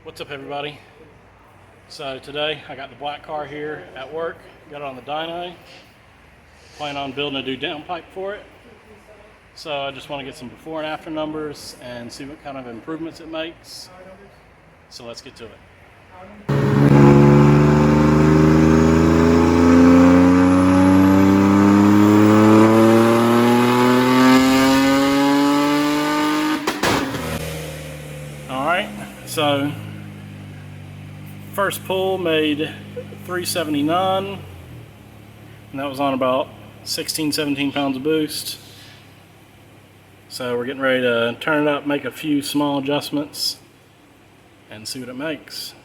What's up, everybody? So today I got the black car here at work, got it on the dyno, plan on building a new downpipe for it. So I just want to get some before and after numbers and see what kind of improvements it makes. So let's get to it. Alright, so first pull made 379, and that was on about 16-17 pounds of boost. So we're getting ready to turn it up, make a few small adjustments, and see what it makes.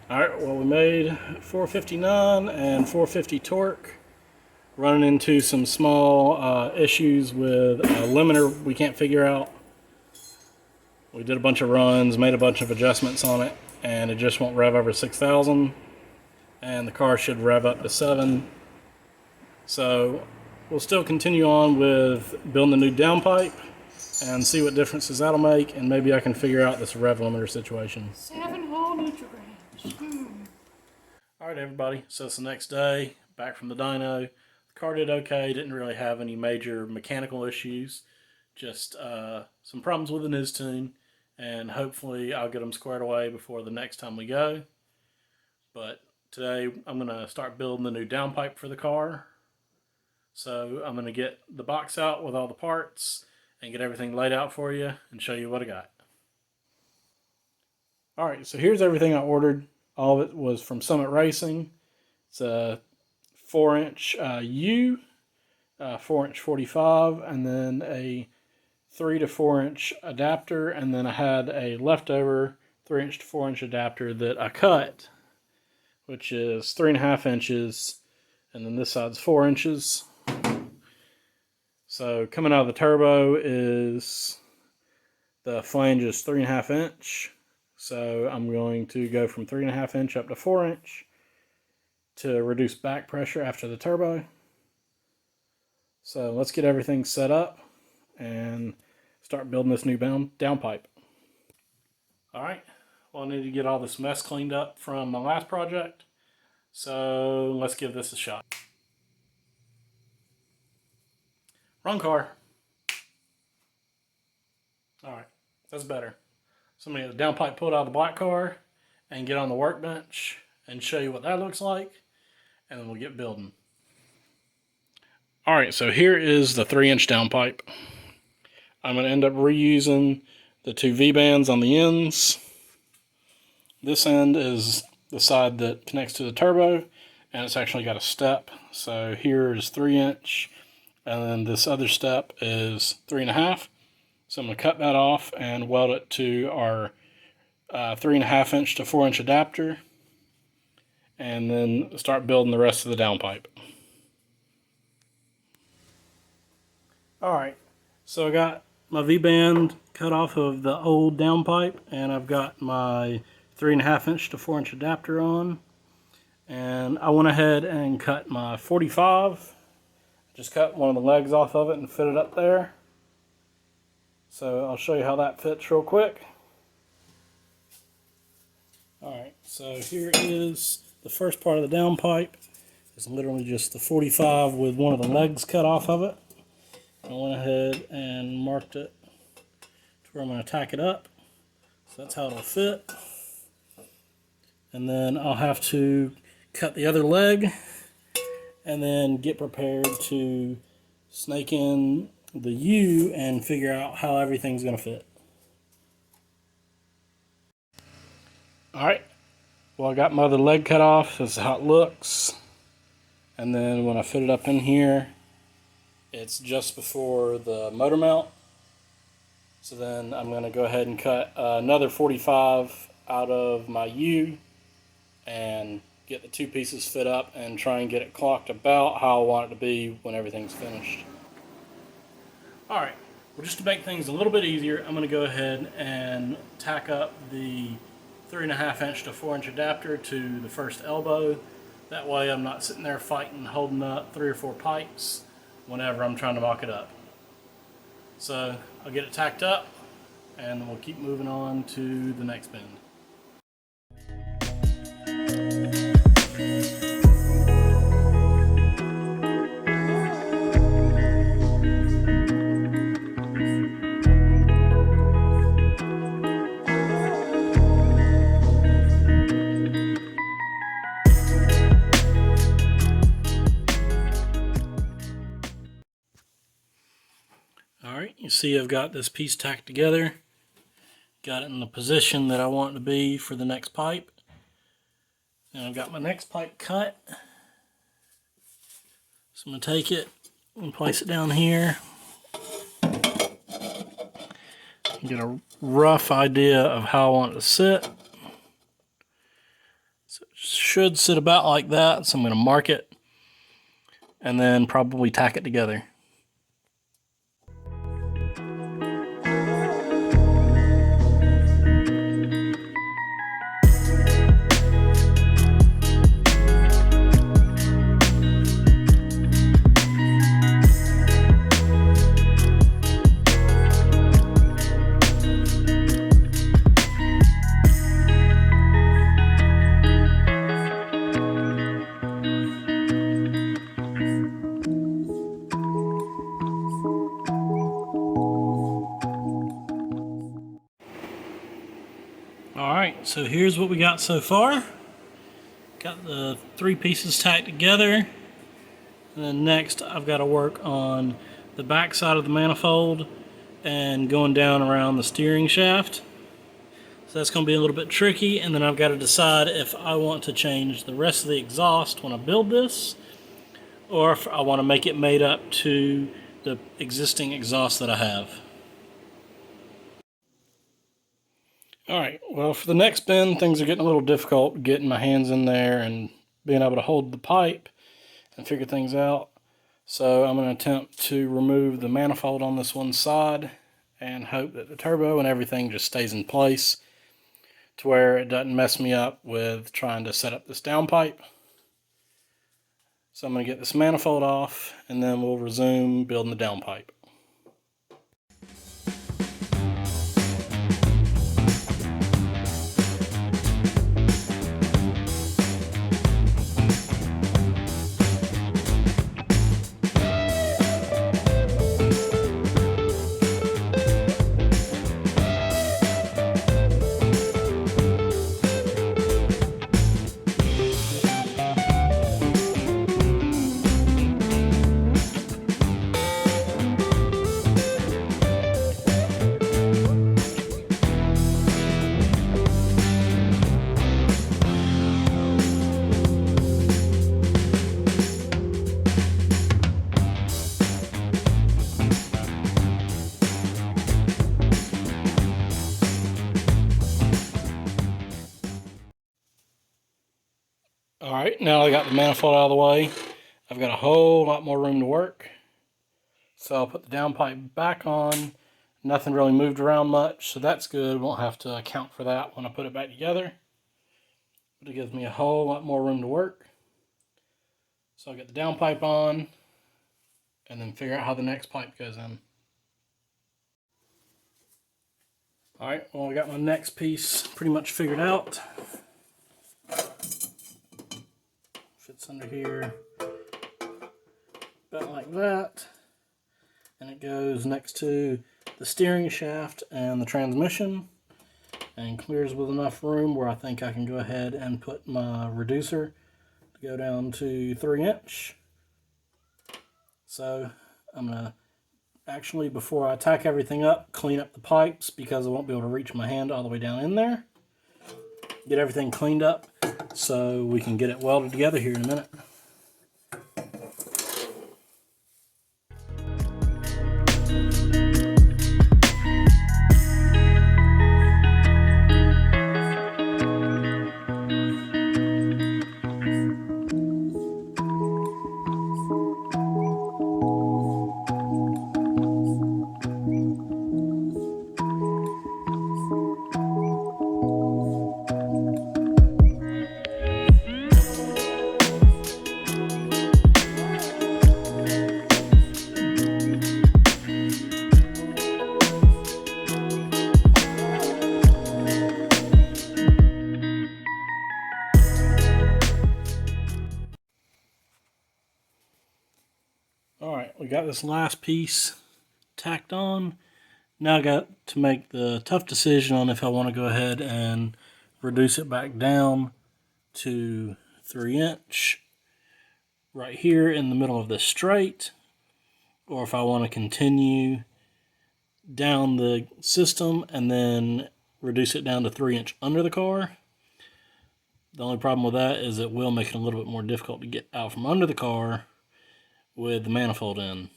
Alright, well, we made 459 and 450 torque, running into some small issues with a limiter we can't figure out. We did a bunch of runs, made a bunch of adjustments on it, and it just won't rev over 6,000, and the car should rev up to 7. So we'll still continue on with building a new downpipe and see what differences that'll make, and maybe I can figure out this rev limiter situation. 7-hole neutral range. Alright, everybody, so it's the next day, back from the dyno. The car did okay, didn't really have any major mechanical issues, just some problems with the NIS tune, and hopefully I'll get them squared away before the next time we go. But today I'm going to start building the new downpipe for the car. So I'm going to get the box out with all the parts and get everything laid out for you and show you what I got. Alright, so here's everything I ordered. All of it was from Summit Racing. It's a 4-inch U, 4-inch 45, and then a 3 to 4-inch adapter, and then I had a leftover 3-inch to 4-inch adapter that I cut, which is 3.5 inches, and then this side's 4 inches. So coming out of the turbo is the flange is 3.5 inch. So I'm going to go from 3.5 inch up to 4 inch to reduce back pressure after the turbo. So let's get everything set up and start building this new downpipe. Alright, well, I need to get all this mess cleaned up from my last project. So let's give this a shot. Wrong car. Alright, that's better. So I'm going to get the downpipe pulled out of the black car and get on the workbench and show you what that looks like, and then we'll get building. Alright, so here is the 3-inch downpipe. I'm going to end up reusing the 2 V-bands on the ends. This end is the side that connects to the turbo, and it's actually got a step. So here is 3-inch, and then this other step is 3.5. So I'm going to cut that off and weld it to our 3.5 inch to 4 inch adapter, and then start building the rest of the downpipe. Alright, so I got my V-band cut off of the old downpipe, and I've got my 3.5 inch to 4 inch adapter on, and I went ahead and cut my 45. Just cut one of the legs off of it and fit it up there. So I'll show you how that fits real quick. Alright, so here is the first part of the downpipe. It's literally just the 45 with one of the legs cut off of it. I went ahead and marked it to where I'm going to tack it up. So that's how it'll fit. And then I'll have to cut the other leg and then get prepared to snake in the U and figure out how everything's going to fit. Alright, well I got my other leg cut off. This is how it looks. And then when I fit it up in here, it's just before the motor mount. So then I'm going to go ahead and cut another 45 out of my U and get the two pieces fit up and try and get it clocked about how I want it to be when everything's finished. Alright, well, just to make things a little bit easier, I'm going to go ahead and tack up the 3.5 inch to 4 inch adapter to the first elbow. That way I'm not sitting there fighting, holding up 3 or 4 pipes whenever I'm trying to mock it up. So I'll get it tacked up and we'll keep moving on to the next bend. Alright, you see I've got this piece tacked together. Got it in the position that I want it to be for the next pipe. And I've got my next pipe cut. So I'm going to take it and place it down here. Get a rough idea of how I want it to sit. So it should sit about like that. So I'm going to mark it and then probably tack it together. Alright, so here's what we got so far. Got the 3 pieces tacked together. And then next I've got to work on the back side of the manifold and going down around the steering shaft. So that's going to be a little bit tricky, and then I've got to decide if I want to change the rest of the exhaust when I build this, or if I want to make it made up to the existing exhaust that I have. Alright, well, for the next bend, things are getting a little difficult getting my hands in there and being able to hold the pipe and figure things out. So I'm going to attempt to remove the manifold on this one side and hope that the turbo and everything just stays in place to where it doesn't mess me up with trying to set up this downpipe. So I'm going to get this manifold off and then we'll resume building the downpipe. Alright, now I got the manifold out of the way, I've got a whole lot more room to work. So I'll put the downpipe back on. Nothing really moved around much, so that's good. Won't have to account for that when I put it back together. But it gives me a whole lot more room to work. So I'll get the downpipe on and then figure out how the next pipe goes in. Alright, well, I got my next piece pretty much figured out. Fits under here about like that, and it goes next to the steering shaft and the transmission and clears with enough room where I think I can go ahead and put my reducer to go down to 3 inch. So I'm gonna actually, before I tack everything up, clean up the pipes because I won't be able to reach my hand all the way down in there. get everything cleaned up so we can get it welded together here in a minute. Alright, we got this last piece tacked on. Now I got to make the tough decision on if I want to go ahead and reduce it back down to 3" right here in the middle of this straight, or if I want to continue down the system and then reduce it down to 3" under the car. The only problem with that is it will make it a little bit more difficult to get out from under the car with the manifold in.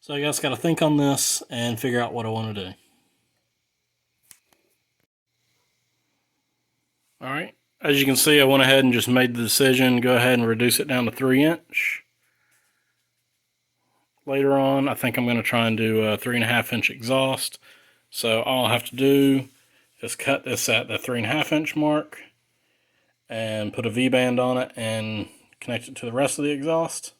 So I guess got to think on this and figure out what I want to do. Alright, as you can see, I went ahead and just made the decision, go ahead and reduce it down to 3". Later on, I think I'm going to try and do a 3.5" exhaust. So all I have to do is cut this at the 3.5" mark and put a V-band on it and connect it to the rest of the exhaust.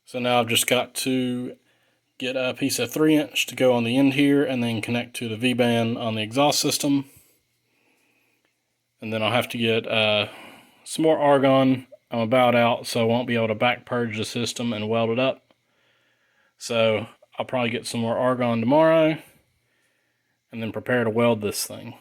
So now I've just got to get a piece of 3" to go on the end here and then connect to the V-band on the exhaust system. And then I'll have to get some more argon. I'm about out, so I won't be able to back purge the system and weld it up. So I'll probably get some more argon tomorrow and then prepare to weld this thing.